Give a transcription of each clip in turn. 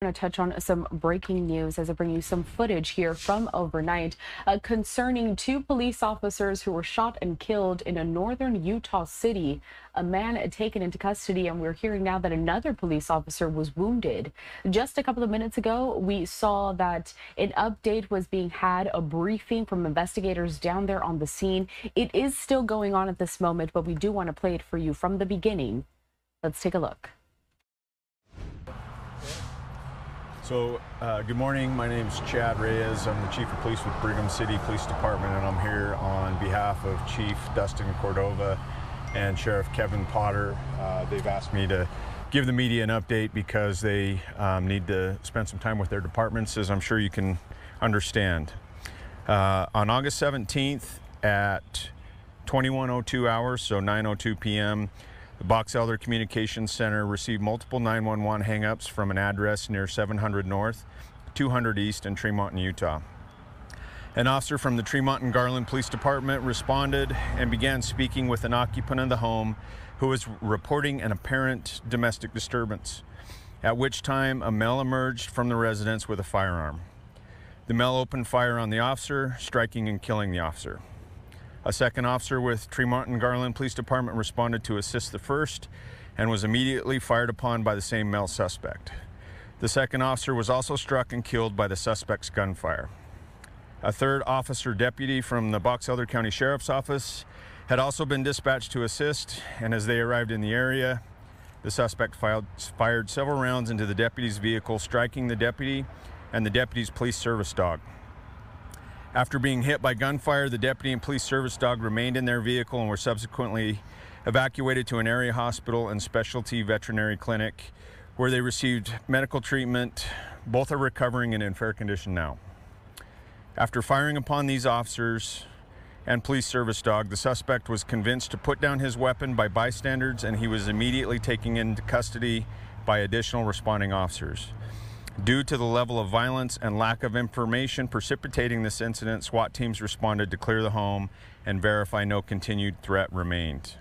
Going to touch on some breaking news as I bring you some footage here from overnight concerning two police officers who were shot and killed in a northern Utah city. A man taken into custody, and we're hearing now that another police officer was wounded. Just a couple of minutes ago, we saw that an update was being had, a briefing from investigators down there on the scene. It is still going on at this moment, but we do want to play it for you from the beginning. Let's take a look. So, good morning. My name is Chad Reyes. I'm the Chief of Police with Brigham City Police Department, and I'm here on behalf of Chief Dustin Cordova and Sheriff Kevin Potter. They've asked me to give the media an update because they need to spend some time with their departments, as I'm sure you can understand. On August 17th at 21:02 hours, so 9:02 p.m., the Box Elder Communications Center received multiple 911 hang-ups from an address near 700 North, 200 East in Tremonton, Utah. An officer from the Tremonton Garland Police Department responded and began speaking with an occupant of the home who was reporting an apparent domestic disturbance, at which time a male emerged from the residence with a firearm. The male opened fire on the officer, striking and killing the officer. A second officer with Tremonton Garland Police Department responded to assist the first and was immediately fired upon by the same male suspect. The second officer was also struck and killed by the suspect's gunfire. A third officer deputy from the Box Elder County Sheriff's Office had also been dispatched to assist, and as they arrived in the area, the suspect fired several rounds into the deputy's vehicle, striking the deputy and the deputy's police service dog. After being hit by gunfire, the deputy and police service dog remained in their vehicle and were subsequently evacuated to an area hospital and specialty veterinary clinic where they received medical treatment. Both are recovering and in fair condition now. After firing upon these officers and police service dog, the suspect was convinced to put down his weapon by bystanders, and he was immediately taken into custody by additional responding officers. Due to the level of violence and lack of information precipitating this incident, SWAT teams responded to clear the home and verify no continued threat remained.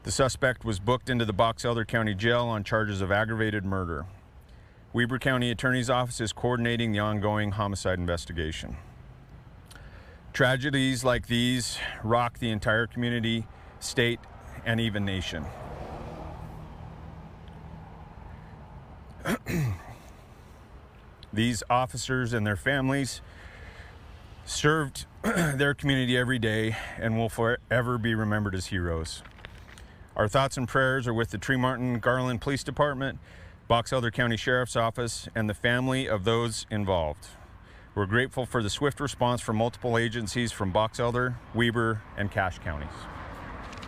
The suspect was booked into the Box Elder County Jail on charges of aggravated murder. Weber County Attorney's Office is coordinating the ongoing homicide investigation. Tragedies like these rock the entire community, state, and even nation. These officers and their families served their community every day and will forever be remembered as heroes. Our thoughts and prayers are with the Tremonton Garland Police Department, Box Elder County Sheriff's Office, and the family of those involved. We're grateful for the swift response from multiple agencies from Box Elder, Weber, and Cache counties.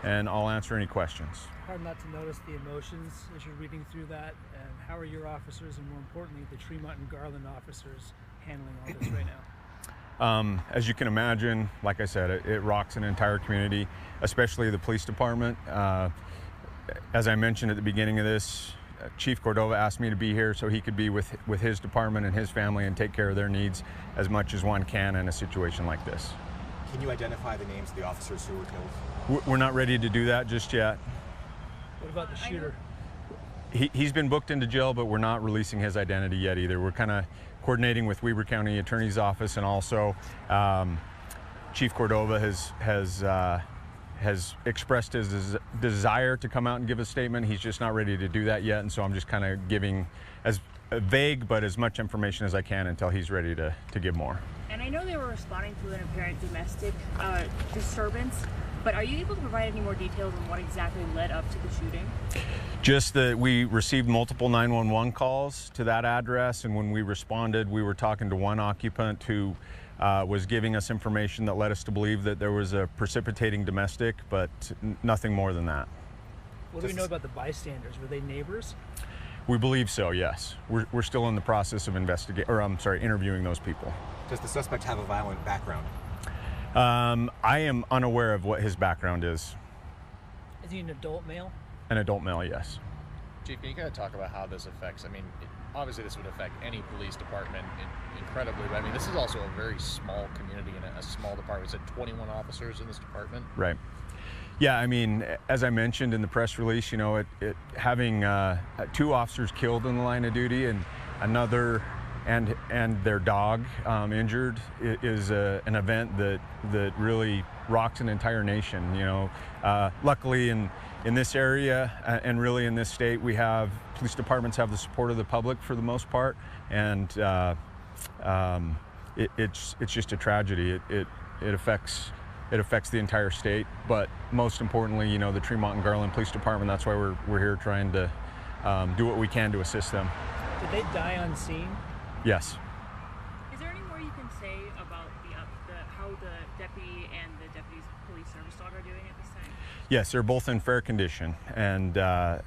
And I'll answer any questions. Hard not to notice the emotions as you're reading through that. And how are your officers, and more importantly, the Tremonton Garland officers, handling all this right now? As you can imagine, like I said, it rocks an entire community, especially the police department. As I mentioned at the beginning of this, Chief Cordova asked me to be here so he could be with his department and his family and take care of their needs as much as one can in a situation like this. Can you identify the names of the officers who were killed? We're not ready to do that just yet. What about the shooter? He's been booked into jail, but we're not releasing his identity yet either. We're kind of coordinating with Weber County Attorney's Office, and also Chief Cordova has expressed his desire to come out and give a statement. He's just not ready to do that yet, and so I'm just kind of giving as vague but as much information as I can until he's ready to give more. And I know they were responding to an apparent domestic disturbance, but are you able to provide any more details on what exactly led up to the shooting? Just that we received multiple 911 calls to that address, and when we responded, we were talking to one occupant who was giving us information that led us to believe that there was a precipitating domestic, but nothing more than that. What do we know about the bystanders? Were they neighbors? We believe so, yes. We're still in the process of interviewing those people. Does the suspect have a violent background? I am unaware of what his background is. Is he an adult male? An adult male, yes. Chief, can you kind of talk about how this affects, obviously this would affect any police department incredibly, but this is also a very small community and a small department. You said 21 officers in this department? Right. Yeah, as I mentioned in the press release, having 2 officers killed in the line of duty, and another and their dog injured is an event that really rocks an entire nation. You know, luckily in this area and really in this state, we have police departments have the support of the public for the most part, and it's just a tragedy. It affects the entire state, but most importantly, you know, the Tremonton Garland Police Department. That's why we're here trying to do what we can to assist them. Did they die on scene? Yes. Is there any more you can say about how the deputy and the deputy's police service dog are doing at this time? Yes, they're both in fair condition, and the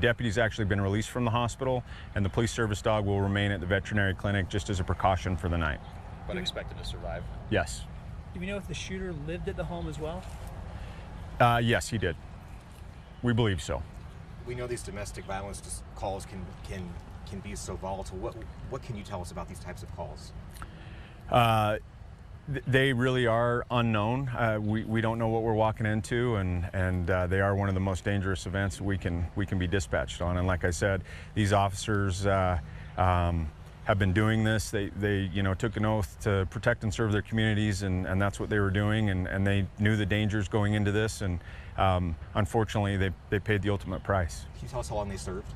deputy's actually been released from the hospital, and the police service dog will remain at the veterinary clinic just as a precaution for the night. But expected to survive? Yes. Do we know if the shooter lived at the home as well? Yes, he did. We believe so. We know these domestic violence calls can be so volatile. What can you tell us about these types of calls? They really are unknown. We don't know what we're walking into, and they are one of the most dangerous events we can be dispatched on. And like I said, these officers have been doing this. They you know, took an oath to protect and serve their communities, and that's what they were doing. And they knew the dangers going into this, and unfortunately, they paid the ultimate price. Can you tell us how long they served?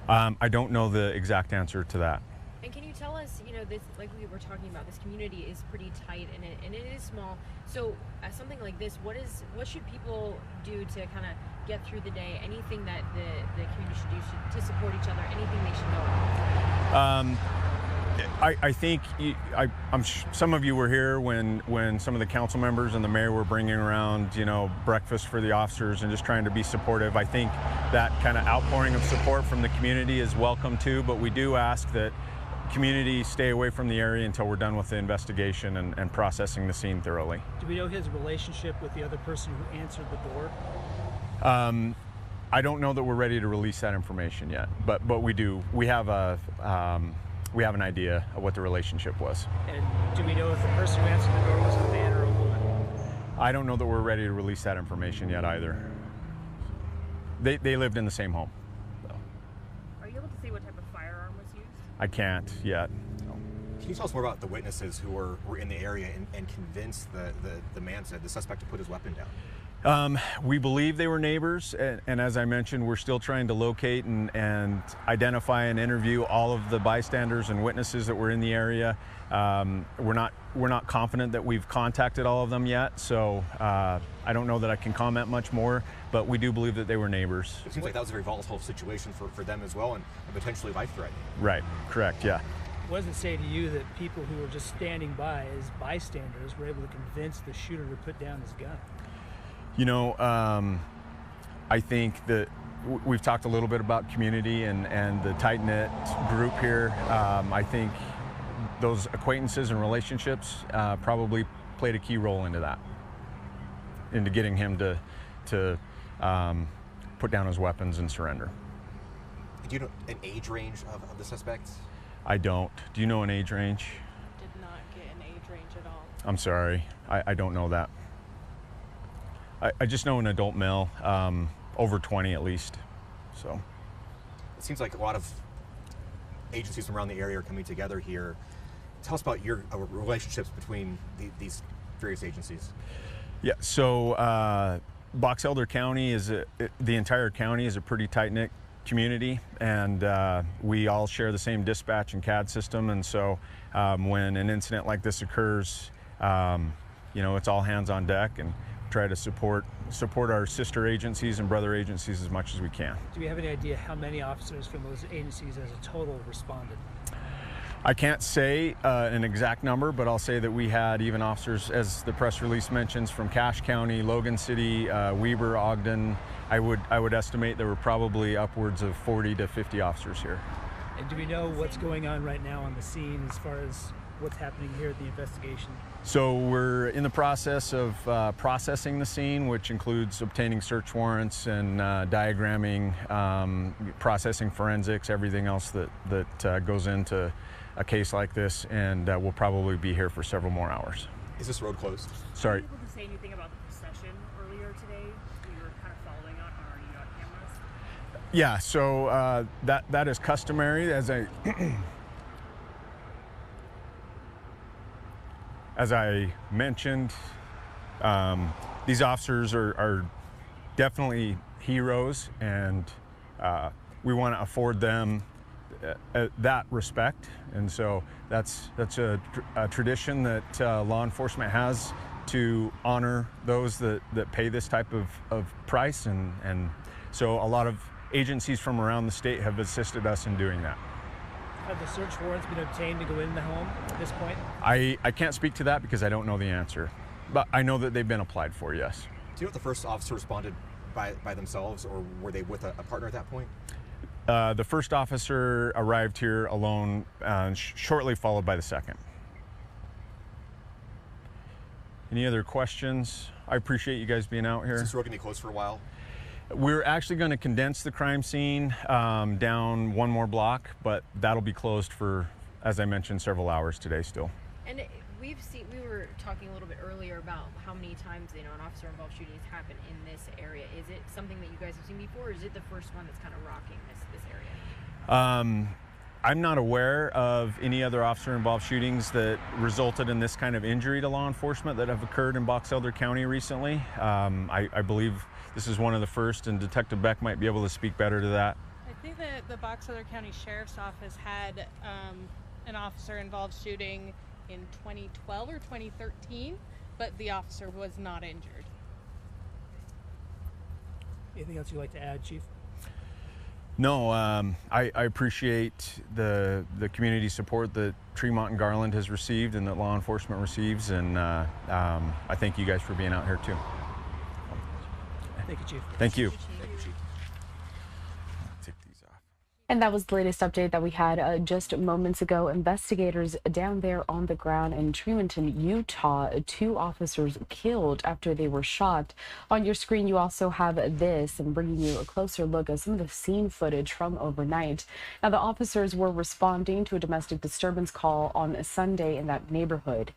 I don't know the exact answer to that. And can you tell us, you know, this, like we were talking about, this community is pretty tight and it is small. So something like this, what should people do to kind of get through the day? Anything that the community should do to support each other? Anything they should know? I think some of you were here when some of the council members and the mayor were bringing around, you know, breakfast for the officers and just trying to be supportive. I think that kind of outpouring of support from the community is welcome too, but we do ask that community stay away from the area until we're done with the investigation and processing the scene thoroughly. Do we know his relationship with the other person who answered the door? I don't know that we're ready to release that information yet, but we do. We have an idea of what the relationship was. And do we know if the person who answered the door was a man or a woman? I don't know that we're ready to release that information yet either. They lived in the same home. So. Are you able to say what type of firearm was used? I can't yet. No. Can you tell us more about the witnesses who were in the area and convinced the suspect to put his weapon down? We believe they were neighbors, and as I mentioned, we're still trying to locate and identify and interview all of the bystanders and witnesses that were in the area. We're not confident that we've contacted all of them yet, so I don't know that I can comment much more, but we do believe that they were neighbors. It seems like that was a very volatile situation for them as well, and potentially life-threatening. Right, correct, yeah. What does it say to you that people who were just standing by as bystanders were able to convince the shooter to put down his gun? You know, I think that we've talked a little bit about community and the tight-knit group here. I think those acquaintances and relationships probably played a key role into that, into getting him to put down his weapons and surrender. Do you know an age range of the suspects? I don't. Do you know an age range? Did not get an age range at all. I'm sorry. I don't know that. I just know an adult male, over 20 at least. So. It seems like a lot of agencies from around the area are coming together here. Tell us about your relationships between these various agencies. Yeah, so Box Elder County the entire county is a pretty tight-knit community, and we all share the same dispatch and CAD system, and so when an incident like this occurs, you know, it's all hands on deck and try to support our sister agencies and brother agencies as much as we can. Do we have any idea how many officers from those agencies as a total responded? I can't say an exact number, but I'll say that we had even officers, as the press release mentions, from Cache County, Logan City, Weber, Ogden. I would estimate there were probably upwards of 40 to 50 officers here. And do we know what's going on right now on the scene as far as what's happening here at the investigation? So we're in the process of processing the scene, which includes obtaining search warrants and diagramming, processing forensics, everything else that goes into a case like this, and we'll probably be here for several more hours. Is this road closed? Sorry. Are you able to say anything about the procession earlier today? We were kind of following on our cameras. Yeah, so that is customary. As I mentioned, these officers are definitely heroes, and we want to afford them that respect. And so that's a tradition that law enforcement has, to honor those that pay this type of price. And so a lot of agencies from around the state have assisted us in doing that. Have the search warrants been obtained to go in the home at this point? I can't speak to that because I don't know the answer, but I know that they've been applied for, yes. Do you know if the first officer responded by themselves, or were they with a partner at that point? The first officer arrived here alone, shortly followed by the second. Any other questions? I appreciate you guys being out here. Is this road going to be closed for a while? We're actually going to condense the crime scene down one more block, but that'll be closed for, as I mentioned, several hours today still. And we were talking a little bit earlier about how many times, an officer-involved shootings happen in this area. Is it something that you guys have seen before, or is it the first one that's kind of rocking this area? I'm not aware of any other officer-involved shootings that resulted in this kind of injury to law enforcement that have occurred in Box Elder County recently. I believe this is one of the first, and Detective Beck might be able to speak better to that. I think that the Box Elder County Sheriff's Office had an officer-involved shooting in 2012 or 2013, but the officer was not injured. Anything else you'd like to add, Chief? No, I appreciate the community support that Tremonton Garland has received and that law enforcement receives, and I thank you guys for being out here too. Thank you, Chief. Thank you. Thank you, Chief. Take these off. And that was the latest update that we had just moments ago. Investigators down there on the ground in Tremonton, Utah, 2 officers killed after they were shot. On your screen, you also have this, and bringing you a closer look at some of the scene footage from overnight. Now, the officers were responding to a domestic disturbance call on a Sunday in that neighborhood.